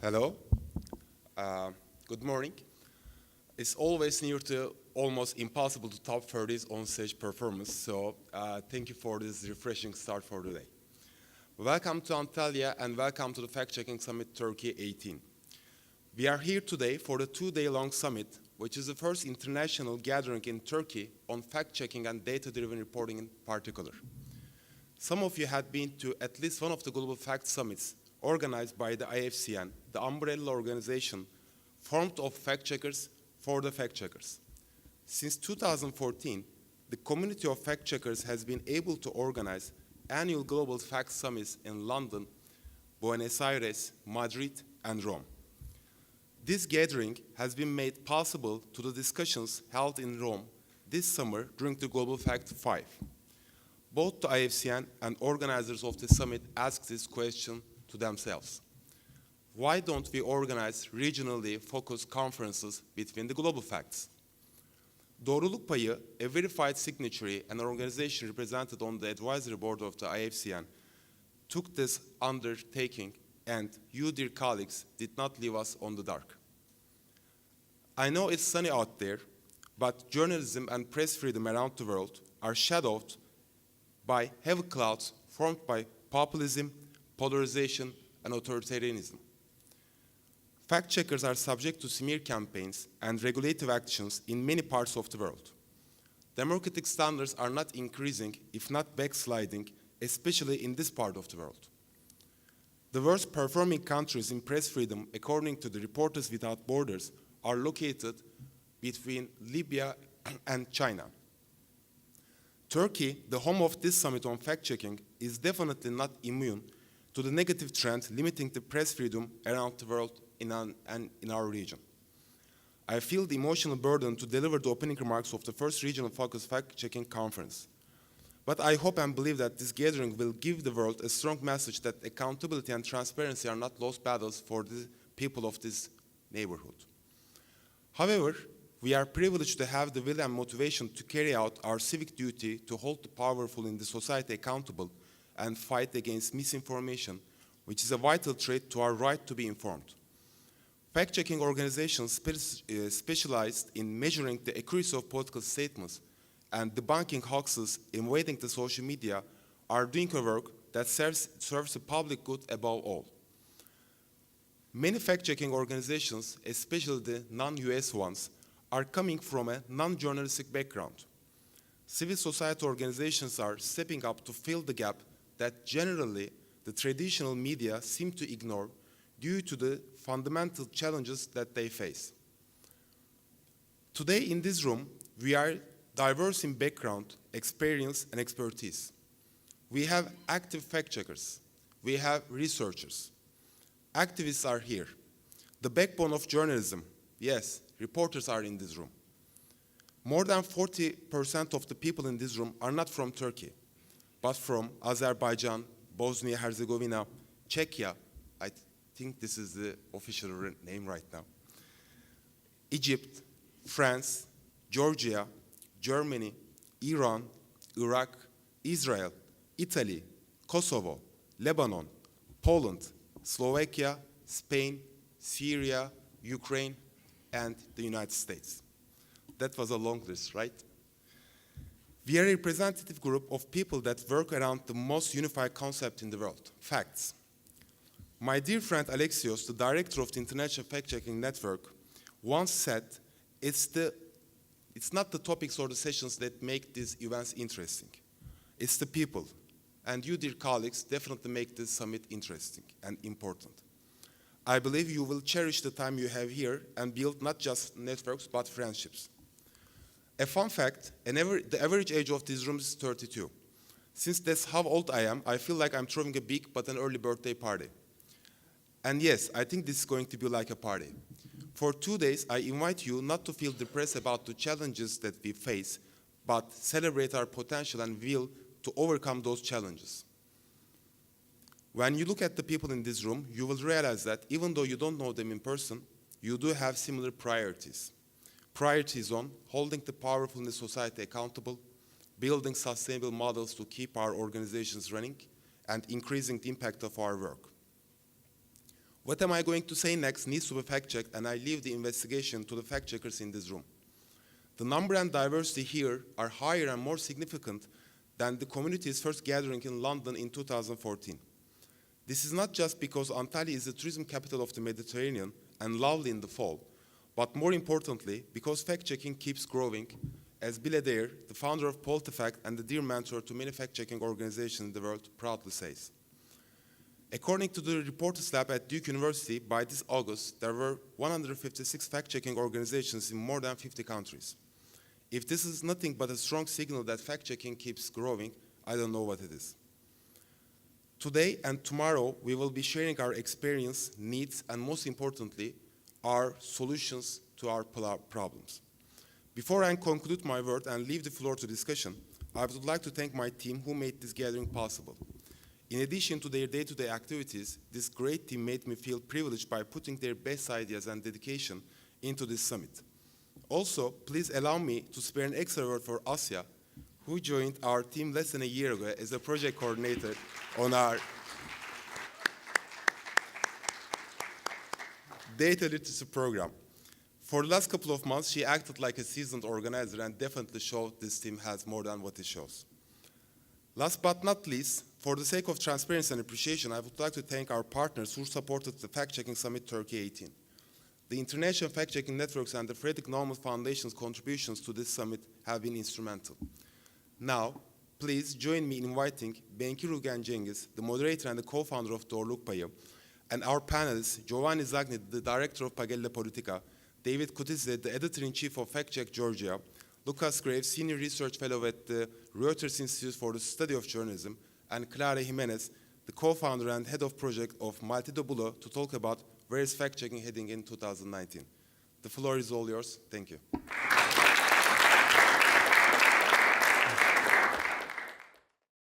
Hello. Good morning. It's always near to almost impossible to top 30's on-stage performance, so thank you for this refreshing start for today. Welcome to Antalya and welcome to the Fact Checking Summit Turkey 18. We are here today for the two-day-long summit, which is the first international gathering in Turkey on fact-checking and data-driven reporting in particular. Some of you had been to at least one of the global fact summits organized by the IFCN, the umbrella organization formed of fact-checkers for the fact-checkers. Since 2014, the community of fact-checkers has been able to organize annual global fact summits in London, Buenos Aires, Madrid, and Rome. This gathering has been made possible to the discussions held in Rome this summer during the Global Fact 5. Both the IFCN and organizers of the summit asked this question to themselves. Why don't we organize regionally focused conferences between the global facts? Doğruluk Payı, a verified signatory and organization represented on the advisory board of the IFCN, took this undertaking, and you, dear colleagues, did not leave us on the dark. I know it's sunny out there, but journalism and press freedom around the world are shadowed by heavy clouds formed by populism, polarization, and authoritarianism. Fact-checkers are subject to smear campaigns and regulative actions in many parts of the world. Democratic standards are not increasing, if not backsliding, especially in this part of the world. The worst performing countries in press freedom, according to the Reporters Without Borders, are located between Libya and China. Turkey, the home of this summit on fact-checking, is definitely not immune to the negative trend limiting the press freedom around the world and in our region. I feel the emotional burden to deliver the opening remarks of the first regional focused fact-checking conference. But I hope and believe that this gathering will give the world a strong message that accountability and transparency are not lost battles for the people of this neighborhood. However, we are privileged to have the will and motivation to carry out our civic duty to hold the powerful in the society accountable and fight against misinformation, which is a vital trait to our right to be informed. Fact-checking organizations specialized in measuring the accuracy of political statements and debunking hoaxes invading the social media are doing a work that serves the public good above all. Many fact-checking organizations, especially the non-US ones, are coming from a non-journalistic background. Civil society organizations are stepping up to fill the gap that generally the traditional media seem to ignore due to the fundamental challenges that they face. Today in this room, we are diverse in background, experience, and expertise. We have active fact-checkers. We have researchers. Activists are here. The backbone of journalism, yes, reporters are in this room. More than 40% of the people in this room are not from Turkey, but from Azerbaijan, Bosnia-Herzegovina, Czechia, I think this is the official name right now, Egypt, France, Georgia, Germany, Iran, Iraq, Israel, Italy, Kosovo, Lebanon, Poland, Slovakia, Spain, Syria, Ukraine, and the United States. That was a long list, right? We are a representative group of people that work around the most unified concept in the world, facts. My dear friend Alexios, the director of the International Fact-Checking Network, once said, it's not the topics or the sessions that make these events interesting. It's the people. And you, dear colleagues, definitely make this summit interesting and important. I believe you will cherish the time you have here and build not just networks, but friendships. A fun fact, the average age of this room is 32. Since that's how old I am, I feel like I'm throwing a big but an early birthday party. And yes, I think this is going to be like a party. For 2 days, I invite you not to feel depressed about the challenges that we face, but celebrate our potential and will to overcome those challenges. When you look at the people in this room, you will realize that even though you don't know them in person, you do have similar priorities. Priorities on holding the powerful in the society accountable, building sustainable models to keep our organizations running, and increasing the impact of our work. What am I going to say next needs to be fact-checked, and I leave the investigation to the fact-checkers in this room. The number and diversity here are higher and more significant than the community's first gathering in London in 2014. This is not just because Antalya is the tourism capital of the Mediterranean and lovely in the fall, but more importantly, because fact-checking keeps growing, as Bill Adair, the founder of PolitiFact and the dear mentor to many fact-checking organizations in the world, proudly says. According to the Reporters Lab at Duke University, by this August, there were 156 fact-checking organizations in more than 50 countries. If this is nothing but a strong signal that fact-checking keeps growing, I don't know what it is. Today and tomorrow, we will be sharing our experience, needs, and most importantly, our solutions to our problems. Before I conclude my word and leave the floor to discussion, I would like to thank my team who made this gathering possible. In addition to their day-to-day activities, this great team made me feel privileged by putting their best ideas and dedication into this summit. Also, please allow me to spare an extra word for Asya, who joined our team less than a year ago as a project coordinator on our data literacy program. For the last couple of months, she acted like a seasoned organizer and definitely showed this team has more than what it shows. Last but not least, for the sake of transparency and appreciation, I would like to thank our partners who supported the Fact-Checking Summit Turkey 18. The International Fact-Checking Networks and the Frederick Naumann Foundation's contributions to this summit have been instrumental. Now, please join me in inviting Benki Rugen Cengiz, the moderator and the co-founder of Doğruluk Payı, and our panelists, Giovanni Zagni, the director of Pagella Politica, David Kutizle, the editor-in-chief of FactCheck Georgia, Lucas Graves, senior research fellow at the Reuters Institute for the Study of Journalism, and Clara Jimenez, the co-founder and head of project of Maltido Bulo, to talk about where is fact-checking heading in 2019. The floor is all yours. Thank you.